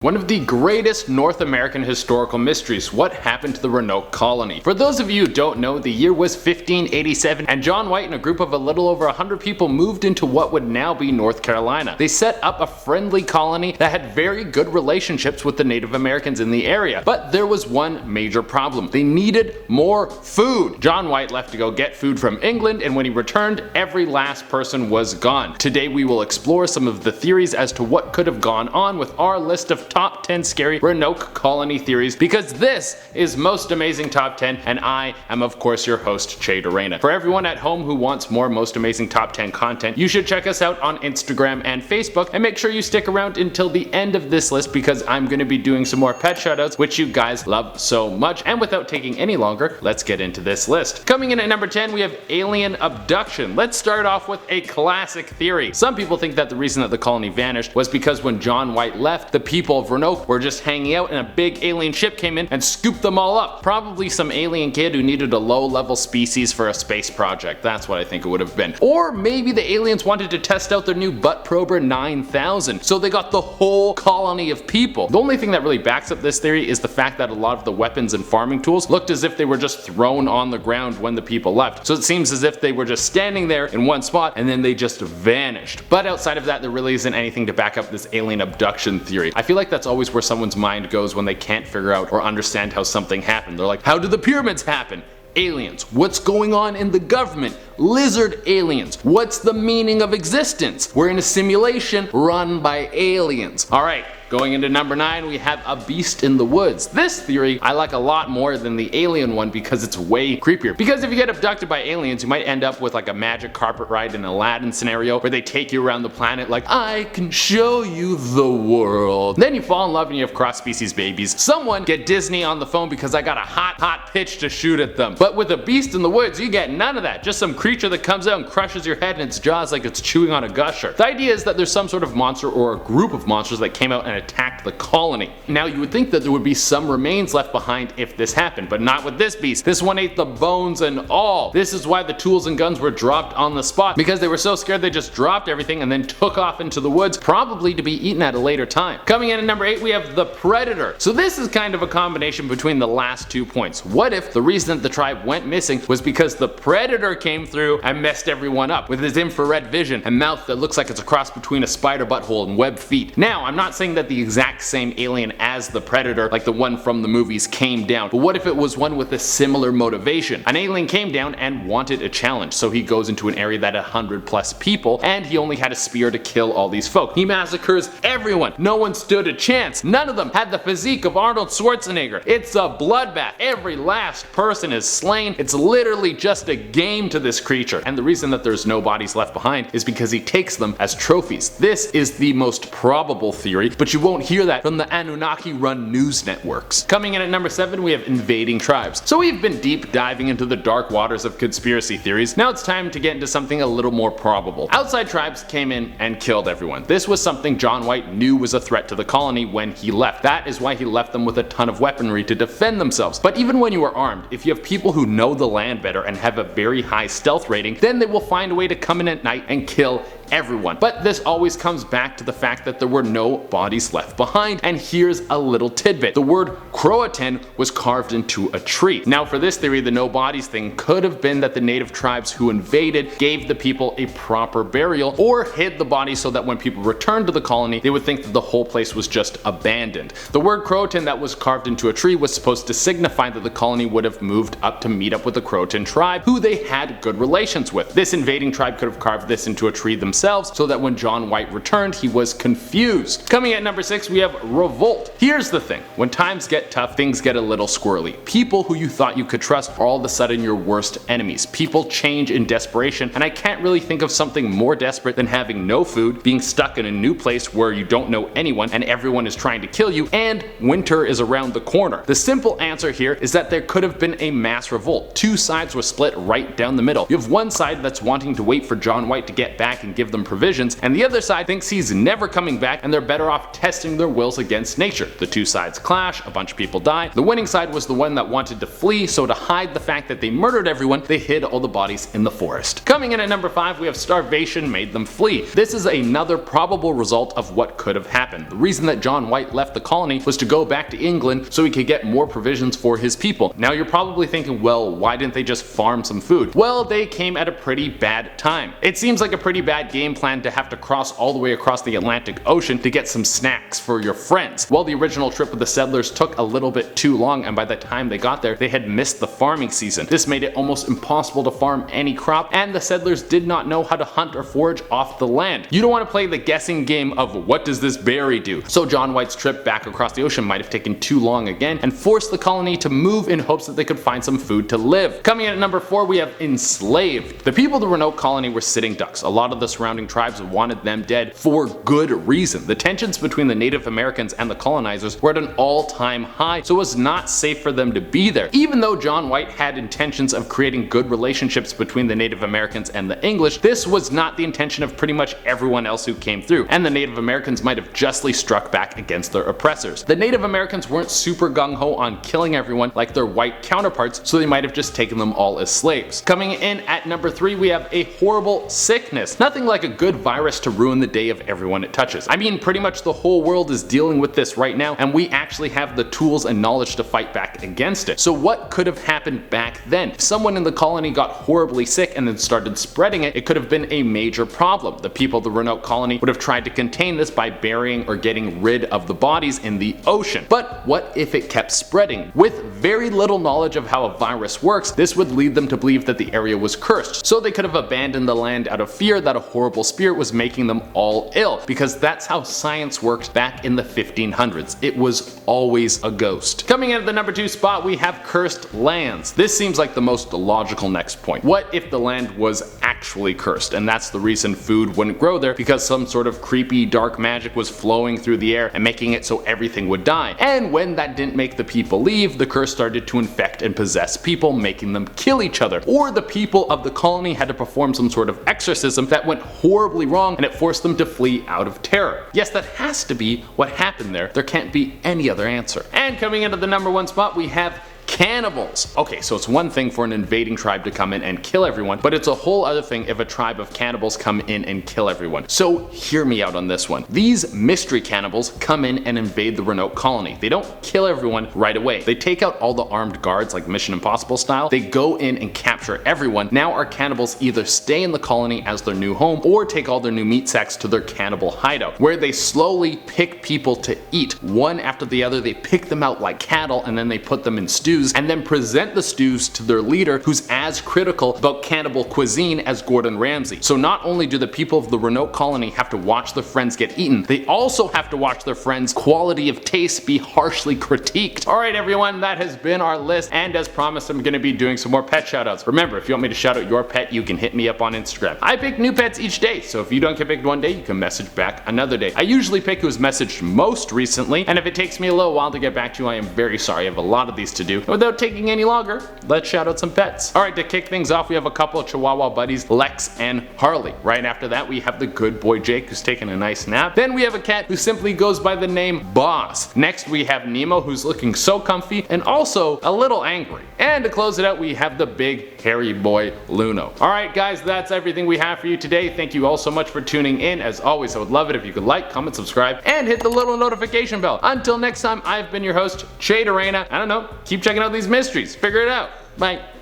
One of the greatest North American historical mysteries, what happened to the Roanoke colony? For those of you who don't know, the year was 1587 and John White and a group of a little over 100 people moved into what would now be North Carolina. They set up a friendly colony that had very good relationships with the Native Americans in the area. But there was one major problem. They needed more food. John White left to go get food from England, and when he returned, every last person was gone. Today we will explore some of the theories as to what could have gone on with our list of top 10 scary Roanoke colony theories, because this is Most Amazing Top 10 and I am of course your host, Che Dorena. For everyone at home who wants more Most Amazing Top 10 content, you should check us out on Instagram and Facebook, and make sure you stick around until the end of this list because I'm going to be doing some more pet shoutouts which you guys love so much. And without taking any longer, let's get into this list. Coming in at number 10, we have alien abduction. Let's start off with a classic theory. Some people think that the reason that the colony vanished was because when John White left, the people of Roanoke were just hanging out and a big alien ship came in and scooped them all up. Probably some alien kid who needed a low-level species for a space project. That's what I think it would have been. Or maybe the aliens wanted to test out their new butt prober 9000, so they got the whole colony of people. The only thing that really backs up this theory is the fact that a lot of the weapons and farming tools looked as if they were just thrown on the ground when the people left. So it seems as if they were just standing there in one spot and then they just vanished. But outside of that, there really isn't anything to back up this alien abduction theory. I feel like that's always where someone's mind goes when they can't figure out or understand how something happened. They're like, how did the pyramids happen? Aliens. What's going on in the government? Lizard aliens. What's the meaning of existence? We're in a simulation run by aliens. Alright. Going into number 9, we have a beast in the woods. This theory I like a lot more than the alien one because it's way creepier. Because if you get abducted by aliens, you might end up with like a magic carpet ride in Aladdin scenario where they take you around the planet like, I can show you the world. Then you fall in love and you have cross-species babies. Someone get Disney on the phone because I got a hot pitch to shoot at them. But with a beast in the woods, you get none of that. Just some creature that comes out and crushes your head in its jaws like it's chewing on a gusher. The idea is that there's some sort of monster or a group of monsters that came out and attacked the colony. Now you would think that there would be some remains left behind if this happened, but not with this beast. This one ate the bones and all. This is why the tools and guns were dropped on the spot, because they were so scared they just dropped everything and then took off into the woods, probably to be eaten at a later time. Coming in at number 8, we have the predator. So this is kind of a combination between the last 2 points. What if the reason that the tribe went missing was because the predator came through and messed everyone up with his infrared vision and mouth that looks like it's a cross between a spider butthole and webbed feet? Now, I'm not saying that the exact same alien as the predator, like the one from the movies, came down, but what if it was one with a similar motivation? An alien came down and wanted a challenge, so he goes into an area that had 100+ people and he only had a spear to kill all these folk. He massacres everyone. No one stood a chance. None of them had the physique of Arnold Schwarzenegger. It's a bloodbath. Every last person is slain. It's literally just a game to this creature, and the reason that there's no bodies left behind is because he takes them as trophies. This is the most probable theory, but you won't hear that from the Anunnaki-run news networks. Coming in at number 7, we have invading tribes. So we've been deep diving into the dark waters of conspiracy theories. Now it's time to get into something a little more probable. Outside tribes came in and killed everyone. This was something John White knew was a threat to the colony when he left. That is why he left them with a ton of weaponry to defend themselves. But even when you are armed, if you have people who know the land better and have a very high stealth rating, then they will find a way to come in at night and kill everyone. But this always comes back to the fact that there were no bodies left behind, and here's a little tidbit. The word Croatan was carved into a tree. Now for this theory, the no bodies thing could have been that the native tribes who invaded gave the people a proper burial or hid the bodies so that when people returned to the colony, they would think that the whole place was just abandoned. The word Croatan that was carved into a tree was supposed to signify that the colony would have moved up to meet up with the Croatan tribe who they had good relations with. This invading tribe could have carved this into a tree themselves so that when John White returned, he was confused. Coming at number 6, we have revolt. Here's the thing. When times get tough, things get a little squirrely. People who you thought you could trust are all of a sudden your worst enemies. People change in desperation, and I can't really think of something more desperate than having no food, being stuck in a new place where you don't know anyone and everyone is trying to kill you, and winter is around the corner. The simple answer here is that there could have been a mass revolt. Two sides were split right down the middle. You have one side that's wanting to wait for John White to get back and give give them provisions, and the other side thinks he's never coming back and they're better off testing their wills against nature. The two sides clash, a bunch of people die. The winning side was the one that wanted to flee, so to hide the fact that they murdered everyone, they hid all the bodies in the forest. Coming in at number 5, we have starvation made them flee. This is another probable result of what could have happened. The reason that John White left the colony was to go back to England so he could get more provisions for his people. Now you're probably thinking, well, why didn't they just farm some food? Well, they came at a pretty bad time. It seems like a pretty bad game plan to have to cross all the way across the Atlantic Ocean to get some snacks for your friends. Well, the original trip with the settlers took a little bit too long, and by the time they got there, they had missed the farming season. This made it almost impossible to farm any crop, and the settlers did not know how to hunt or forage off the land. You don't want to play the guessing game of what does this berry do. So John White's trip back across the ocean might have taken too long again and forced the colony to move in hopes that they could find some food to live. Coming in at number 4, we have enslaved. The people of the Roanoke colony were sitting ducks. A lot of the surrounding tribes wanted them dead for good reason. The tensions between the Native Americans and the colonizers were at an all-time high, so it was not safe for them to be there. Even though John White had intentions of creating good relationships between the Native Americans and the English, this was not the intention of pretty much everyone else who came through, and the Native Americans might have justly struck back against their oppressors. The Native Americans weren't super gung-ho on killing everyone like their white counterparts, so they might have just taken them all as slaves. Coming in at number 3, we have a horrible sickness. Nothing like a good virus to ruin the day of everyone it touches. I mean, pretty much the whole world is dealing with this right now, and we actually have the tools and knowledge to fight back against it. So what could have happened back then? If someone in the colony got horribly sick and then started spreading it, it could have been a major problem. The people of the Roanoke colony would have tried to contain this by burying or getting rid of the bodies in the ocean. But what if it kept spreading? With very little knowledge of how a virus works, this would lead them to believe that the area was cursed. So they could have abandoned the land out of fear that a horrible spirit was making them all ill, because that's how science worked back in the 1500s. It was always a ghost. Coming in at the number 2 spot, we have cursed lands. This seems like the most logical next point. What if the land was actually cursed, and that's the reason food wouldn't grow there, because some sort of creepy dark magic was flowing through the air and making it so everything would die. And when that didn't make the people leave, the curse started to infect and possess people, making them kill each other. Or the people of the colony had to perform some sort of exorcism that went horribly wrong, and it forced them to flee out of terror. Yes, that has to be what happened there. There can't be any other answer. And coming into the number 1 spot, we have cannibals. Okay, so it's one thing for an invading tribe to come in and kill everyone, but it's a whole other thing if a tribe of cannibals come in and kill everyone. So hear me out on this one. These mystery cannibals come in and invade the Roanoke colony. They don't kill everyone right away. They take out all the armed guards like Mission Impossible style. They go in and capture everyone. Now our cannibals either stay in the colony as their new home or take all their new meat sacks to their cannibal hideout, where they slowly pick people to eat. One after the other, they pick them out like cattle, and then they put them in stews and then present the stews to their leader, who's as critical about cannibal cuisine as Gordon Ramsay. So not only do the people of the Roanoke colony have to watch their friends get eaten, they also have to watch their friends' quality of taste be harshly critiqued. Alright everyone, that has been our list, and as promised, I'm going to be doing some more pet shoutouts. Remember, if you want me to shout out your pet, you can hit me up on Instagram. I pick new pets each day, so if you don't get picked one day, you can message back another day. I usually pick who's messaged most recently, and if it takes me a little while to get back to you, I am very sorry. I have a lot of these to do. Without taking any longer, let's shout out some pets. Alright, to kick things off, we have a couple of Chihuahua buddies, Lex and Harley. Right after that, we have the good boy Jake, who's taking a nice nap. Then we have a cat who simply goes by the name Boss. Next, we have Nemo, who's looking so comfy and also a little angry. And to close it out, we have the big hairy boy Luno. Alright guys, that's everything we have for you today. Thank you all so much for tuning in. As always, I would love it if you could like, comment, subscribe, and hit the little notification bell. Until next time, I've been your host, Che Dorena. I don't know, keep checking out these mysteries. Figure it out. Bye.